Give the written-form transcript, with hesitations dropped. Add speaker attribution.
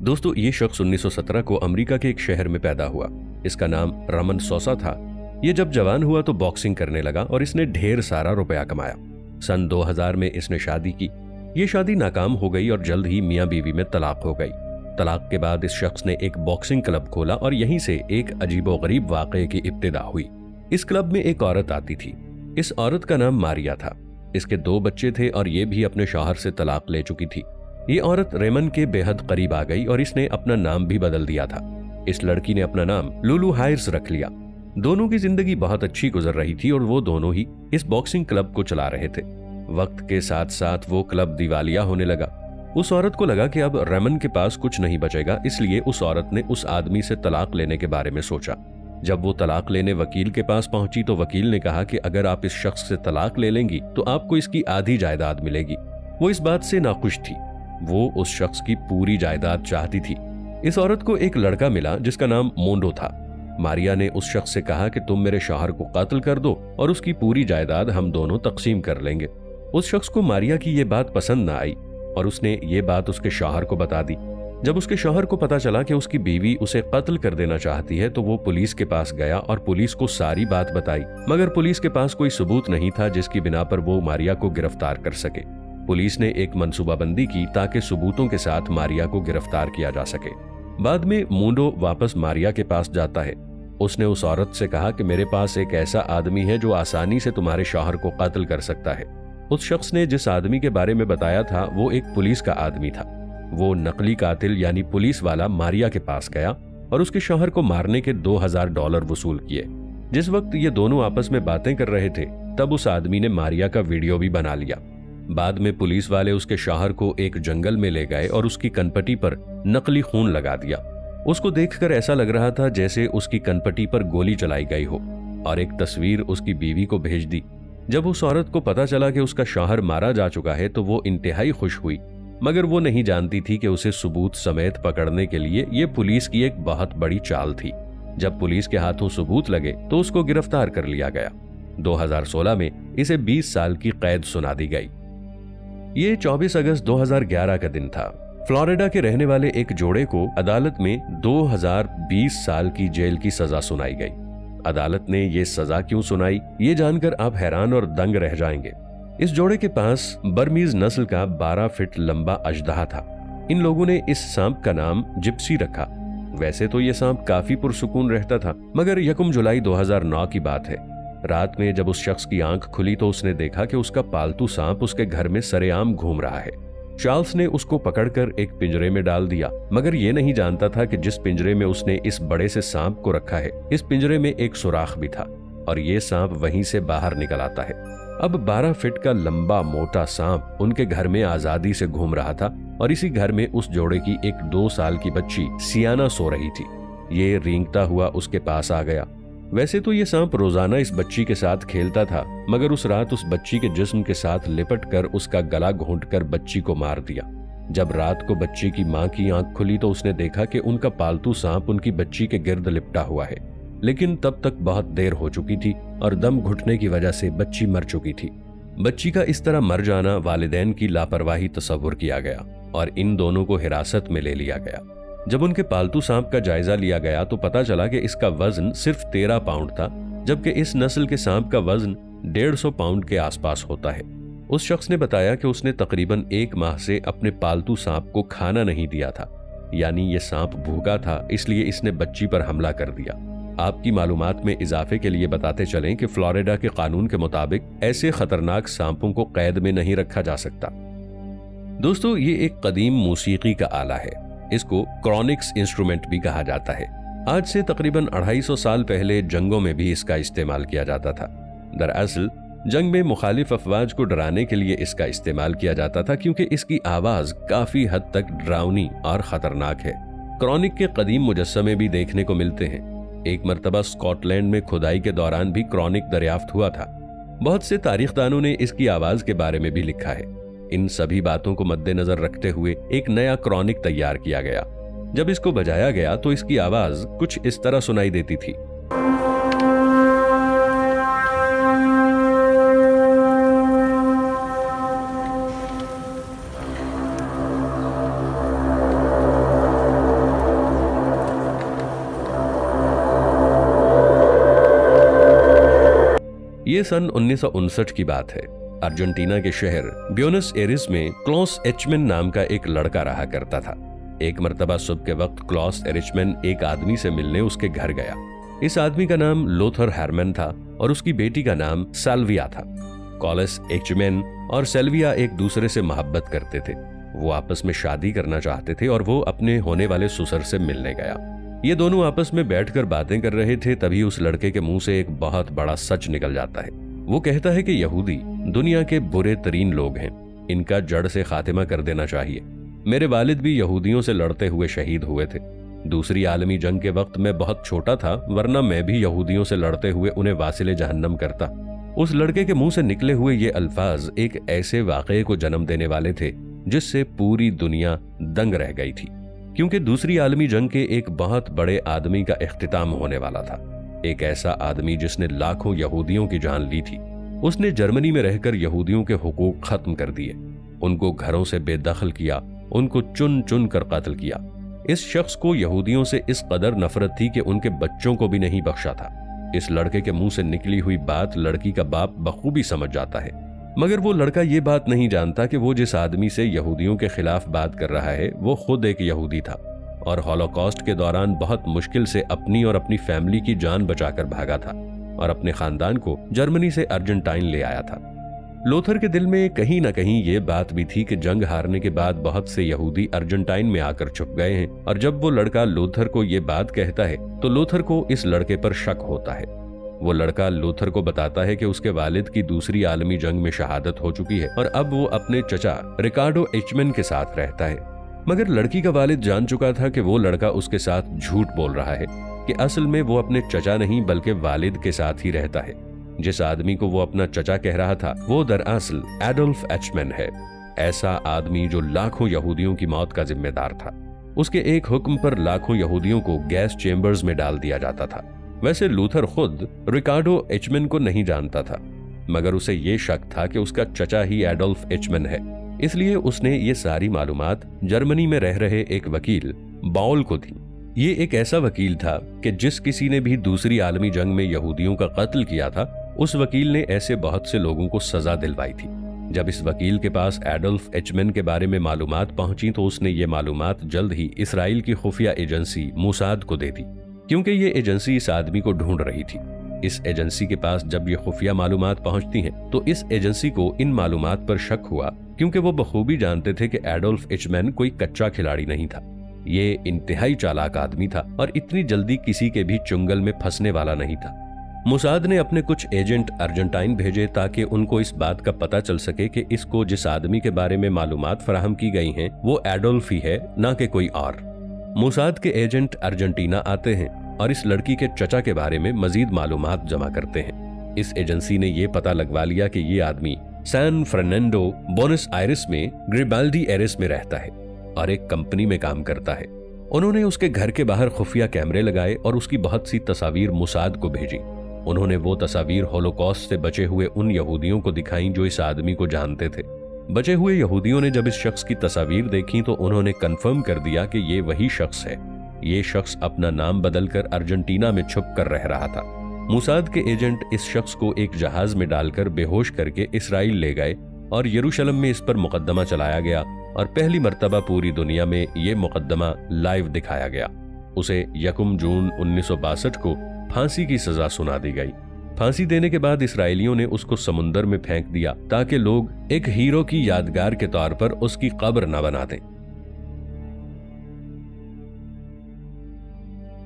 Speaker 1: दोस्तों, ये शख्स 1917 को अमेरिका के एक शहर में पैदा हुआ। इसका नाम रमन सोसा था। ये जब जवान हुआ तो बॉक्सिंग करने लगा और इसने ढेर सारा रुपया कमाया। सन 2000 में इसने शादी की। ये शादी नाकाम हो गई और जल्द ही मियां बीवी में तलाक हो गई। तलाक के बाद इस शख्स ने एक बॉक्सिंग क्लब खोला और यहीं से एक अजीबोगरीब वाकये की इब्तिदा हुई। इस क्लब में एक औरत आती थी। इस औरत का नाम मारिया था। इसके 2 बच्चे थे और ये भी अपने शौहर से तलाक ले चुकी थी। ये औरत रेमन के बेहद करीब आ गई और इसने अपना नाम भी बदल दिया था। इस लड़की ने अपना नाम लुलू हायर्स रख लिया। दोनों की जिंदगी बहुत अच्छी गुजर रही थी और वो दोनों ही इस बॉक्सिंग क्लब को चला रहे थे। वक्त के साथ साथ वो क्लब दिवालिया होने लगा। उस औरत को लगा कि अब रेमन के पास कुछ नहीं बचेगा, इसलिए उस औरत ने उस आदमी से तलाक लेने के बारे में सोचा। जब वो तलाक लेने वकील के पास पहुंची तो वकील ने कहा कि अगर आप इस शख्स से तलाक ले लेंगी तो आपको इसकी आधी जायदाद मिलेगी। वो इस बात से नाखुश थी। वो उस शख्स की पूरी जायदाद चाहती थी। इस औरत को एक लड़का मिला जिसका नाम मोंडो था। मारिया ने उस शख्स से कहा कि तुम मेरे शौहर को कातिल कर दो और उसकी पूरी जायदाद हम दोनों तकसीम कर लेंगे। उस शख्स को मारिया की ये बात पसंद ना आई और उसने ये बात उसके शौहर को बता दी। जब उसके शौहर को पता चला कि उसकी बीवी उसे कत्ल कर देना चाहती है तो वो पुलिस के पास गया और पुलिस को सारी बात बताई, मगर पुलिस के पास कोई सबूत नहीं था जिसकी बिना पर वो मारिया को गिरफ्तार कर सके। पुलिस ने एक मंसूबाबंदी की ताकि सबूतों के साथ मारिया को गिरफ्तार किया जा सके। बाद में मोंडो वापस मारिया के पास जाता है। उसने उस औरत से कहा कि मेरे पास एक ऐसा आदमी है जो आसानी से तुम्हारे शौहर को कत्ल कर सकता है। उस शख्स ने जिस आदमी के बारे में बताया था वो एक पुलिस का आदमी था। वो नकली कातिल यानी पुलिस वाला मारिया के पास गया और उसके शौहर को मारने के $2000 वसूल किए। जिस वक्त ये दोनों आपस में बातें कर रहे थे तब उस आदमी ने मारिया का वीडियो भी बना लिया। बाद में पुलिस वाले उसके शौहर को एक जंगल में ले गए और उसकी कनपटी पर नकली खून लगा दिया। उसको देखकर ऐसा लग रहा था जैसे उसकी कनपटी पर गोली चलाई गई हो, और एक तस्वीर उसकी बीवी को भेज दी। जब उस औरत को पता चला कि उसका शौहर मारा जा चुका है तो वो इंतहाई खुश हुई, मगर वो नहीं जानती थी कि उसे सबूत समेत पकड़ने के लिए ये पुलिस की एक बहुत बड़ी चाल थी। जब पुलिस के हाथों सबूत लगे तो उसको गिरफ्तार कर लिया गया। 2016 में इसे 20 साल की कैद सुना दी गई। ये 24 अगस्त 2011 का दिन था। फ्लोरिडा के रहने वाले एक जोड़े को अदालत में 2020 साल की जेल की सजा सुनाई गई। अदालत ने ये सजा क्यों सुनाई ये जानकर आप हैरान और दंग रह जाएंगे। इस जोड़े के पास बर्मीज नस्ल का 12 फीट लंबा अजदहा था। इन लोगों ने इस सांप का नाम जिप्सी रखा। वैसे तो ये सांप काफी पुरसुकून रहता था, मगर 1 जुलाई 2009 की बात है। रात में जब उस शख्स की आंख खुली तो उसने देखा कि उसका पालतू सांप उसके घर में सरेआम घूम रहा है। चार्ल्स ने उसको पकड़कर एक पिंजरे में डाल दिया, मगर ये नहीं जानता था कि जिस पिंजरे में उसने इस बड़े से सांप को रखा है इस पिंजरे में एक सुराख भी था और ये सांप वहीं से बाहर निकल आता है। अब 12 फीट का लंबा मोटा सांप उनके घर में आजादी से घूम रहा था और इसी घर में उस जोड़े की एक 2 साल की बच्ची सियाना सो रही थी। ये रेंगता हुआ उसके पास आ गया। वैसे तो ये सांप रोजाना इस बच्ची के साथ खेलता था, मगर उस रात उस बच्ची के जिस्म के साथ लिपट कर उसका गला घोंटकर बच्ची को मार दिया। जब रात को बच्ची की मां की आंख खुली तो उसने देखा कि उनका पालतू सांप उनकी बच्ची के गिर्द लिपटा हुआ है, लेकिन तब तक बहुत देर हो चुकी थी और दम घुटने की वजह से बच्ची मर चुकी थी। बच्ची का इस तरह मर जाना वालिदैन की लापरवाही तस्वुर किया गया और इन दोनों को हिरासत में ले लिया गया। जब उनके पालतू सांप का जायजा लिया गया तो पता चला कि इसका वजन सिर्फ 13 पाउंड था, जबकि इस नस्ल के सांप का वजन 150 पाउंड के आसपास होता है। उस शख्स ने बताया कि उसने तकरीबन 1 माह से अपने पालतू सांप को खाना नहीं दिया था, यानी ये सांप भूखा था, इसलिए इसने बच्ची पर हमला कर दिया। आपकी मालूमात में इजाफे के लिए बताते चलें कि फ्लोरिडा के कानून के मुताबिक ऐसे खतरनाक सांपों को कैद में नहीं रखा जा सकता। दोस्तों, ये एक कदीम मौसीकी का आला है। इसको क्रॉनिक्स इंस्ट्रूमेंट भी कहा जाता है। आज से तकरीबन 250 साल पहले जंगों में भी इसका इस्तेमाल किया जाता था। दरअसल जंग में मुखालिफ अफवाज को डराने के लिए इसका इस्तेमाल किया जाता था, क्योंकि इसकी आवाज काफी हद तक डरावनी और खतरनाक है। क्रॉनिक के कदीम मुजस्समे भी देखने को मिलते हैं। एक मर्तबा स्कॉटलैंड में खुदाई के दौरान भी क्रॉनिक दरियाफ्त हुआ था। बहुत से तारीखदानों ने इसकी आवाज के बारे में भी लिखा है। इन सभी बातों को मद्देनजर रखते हुए एक नया क्रॉनिक तैयार किया गया। जब इसको बजाया गया तो इसकी आवाज कुछ इस तरह सुनाई देती थी। ये सन 1959 की बात है। अर्जेंटीना के शहर ब्यूनस एरिस में क्लॉस एचमैन नाम का एक लड़का रहा करता था। एक मर्तबा सुबह के वक्त क्लॉस एचमैन एक आदमी से मिलने उसके घर गया। इस आदमी का नाम लोथर हरमैन था और उसकी बेटी का नाम साल्विया था। क्लॉस एचमैन और साल्विया एक दूसरे से मोहब्बत करते थे। वो आपस में शादी करना चाहते थे और वो अपने होने वाले ससुर से मिलने गया। ये दोनों आपस में बैठकर बातें कर रहे थे, तभी उस लड़के के मुंह से एक बहुत बड़ा सच निकल जाता है। वो कहता है कि यहूदी दुनिया के बुरे तरीन लोग हैं, इनका जड़ से खातिमा कर देना चाहिए। मेरे वालिद भी यहूदियों से लड़ते हुए शहीद हुए थे। दूसरी आलमी जंग के वक्त मैं बहुत छोटा था, वरना मैं भी यहूदियों से लड़ते हुए उन्हें वासिले जहन्नम करता। उस लड़के के मुंह से निकले हुए ये अल्फाज एक ऐसे वाक़ये को जन्म देने वाले थे जिससे पूरी दुनिया दंग रह गई थी, क्योंकि दूसरी आलमी जंग के एक बहुत बड़े आदमी का इख्तिताम होने वाला था। एक ऐसा आदमी जिसने लाखों यहूदियों की जान ली थी। उसने जर्मनी में रहकर यहूदियों के हुकूक खत्म कर दिए, उनको घरों से बेदखल किया, उनको चुन चुन कर कत्ल किया। इस शख्स को यहूदियों से इस कदर नफरत थी कि उनके बच्चों को भी नहीं बख्शा था। इस लड़के के मुंह से निकली हुई बात लड़की का बाप बखूबी समझ जाता है, मगर वो लड़का ये बात नहीं जानता कि वो जिस आदमी से यहूदियों के खिलाफ बात कर रहा है वो खुद एक यहूदी था और हॉलोकॉस्ट के दौरान बहुत मुश्किल से अपनी और अपनी फैमिली की जान बचाकर भागा था और अपने खानदान को जर्मनी से अर्जेंटाइन ले आया था। लोथर के दिल में कहीं ना कहीं ये बात भी थी कि जंग हारने के बाद बहुत से यहूदी अर्जेंटाइन में आकर छुप गए हैं, और जब वो लड़का लोथर को ये बात कहता है तो लोथर को इस लड़के पर शक होता है। वो लड़का लोथर को बताता है कि उसके वालिद की दूसरी आलमी जंग में शहादत हो चुकी है और अब वो अपने चचा रिकार्डो एचमैन के साथ रहता है। मगर लड़की का वालिद जान चुका था कि वो लड़का उसके साथ झूठ बोल रहा है, कि असल में वो अपने चचा नहीं बल्कि वालिद के साथ ही रहता है। जिस आदमी को वो अपना चचा कह रहा था वो दरअसल एडोल्फ एचमैन है, ऐसा आदमी जो लाखों यहूदियों की मौत का जिम्मेदार था। उसके एक हुक्म पर लाखों यहूदियों को गैस चेम्बर्स में डाल दिया जाता था। वैसे लूथर खुद रिकार्डो एचमैन को नहीं जानता था, मगर उसे ये शक था कि उसका चचा ही एडोल्फ एचमैन है, इसलिए उसने ये सारी मालूमात जर्मनी में रह रहे एक वकील बाउल को दी। ये एक ऐसा वकील था कि जिस किसी ने भी दूसरी आलमी जंग में यहूदियों का कत्ल किया था, उस वकील ने ऐसे बहुत से लोगों को सजा दिलवाई थी। जब इस वकील के पास एडोल्फ एचमैन के बारे में मालूमात पहुंची तो उसने ये मालूमात जल्द ही इसराइल की खुफिया एजेंसी मोसाद को दे दी, क्योंकि ये एजेंसी इस आदमी को ढूंढ रही थी। इस एजेंसी के पास जब ये खुफिया मालूमात पहुंचती हैं तो इस एजेंसी को इन मालूमात पर शक हुआ, क्योंकि वो बखूबी जानते थे कि एडोल्फ एचमैन कोई कच्चा खिलाड़ी नहीं था। ये इंतहाई चालाक आदमी था और इतनी जल्दी किसी के भी चुंगल में फंसने वाला नहीं था। मोसाद ने अपने कुछ एजेंट अर्जेंटाइन भेजे ताकि उनको इस बात का पता चल सके कि इसको जिस आदमी के बारे में मालूमात फराहम की गई हैं वो एडोल्फ ही है, ना कि कोई और। मोसाद के एजेंट अर्जेंटीना आते हैं और इस लड़की के चचा के बारे में मजीद मालूमात जमा करते हैं। इस एजेंसी ने यह पता लगवा लिया कि ये आदमी सैन फर्नांडो बोनस आयरिस में ग्रिबाल्डी एरिस में रहता है और एक कंपनी में काम करता है। उन्होंने उसके घर के बाहर खुफिया कैमरे लगाए और उसकी बहुत सी तस्वीर मोसाद को भेजी। उन्होंने वो तस्वीर होलोकॉस्ट से बचे हुए उन यहूदियों को दिखाई जो इस आदमी को जानते थे। बचे हुए यहूदियों ने जब इस शख्स की तस्वीर देखी तो उन्होंने कंफर्म कर दिया कि ये वही शख्स है। ये शख्स अपना नाम बदलकर अर्जेंटीना में छुप कर रह रहा था। मोसाद के एजेंट इस शख्स को एक जहाज में डालकर बेहोश करके इसराइल ले गए और यरूशलेम में इस पर मुकदमा चलाया गया और पहली मर्तबा पूरी दुनिया में ये मुकदमा लाइव दिखाया गया। उसे 1 जून 1962 को फांसी की सजा सुना दी गई। फांसी देने के बाद इसराइलियों ने उसको समुंदर में फेंक दिया ताकि लोग एक हीरो की यादगार के तौर पर उसकी कब्र न बना दें।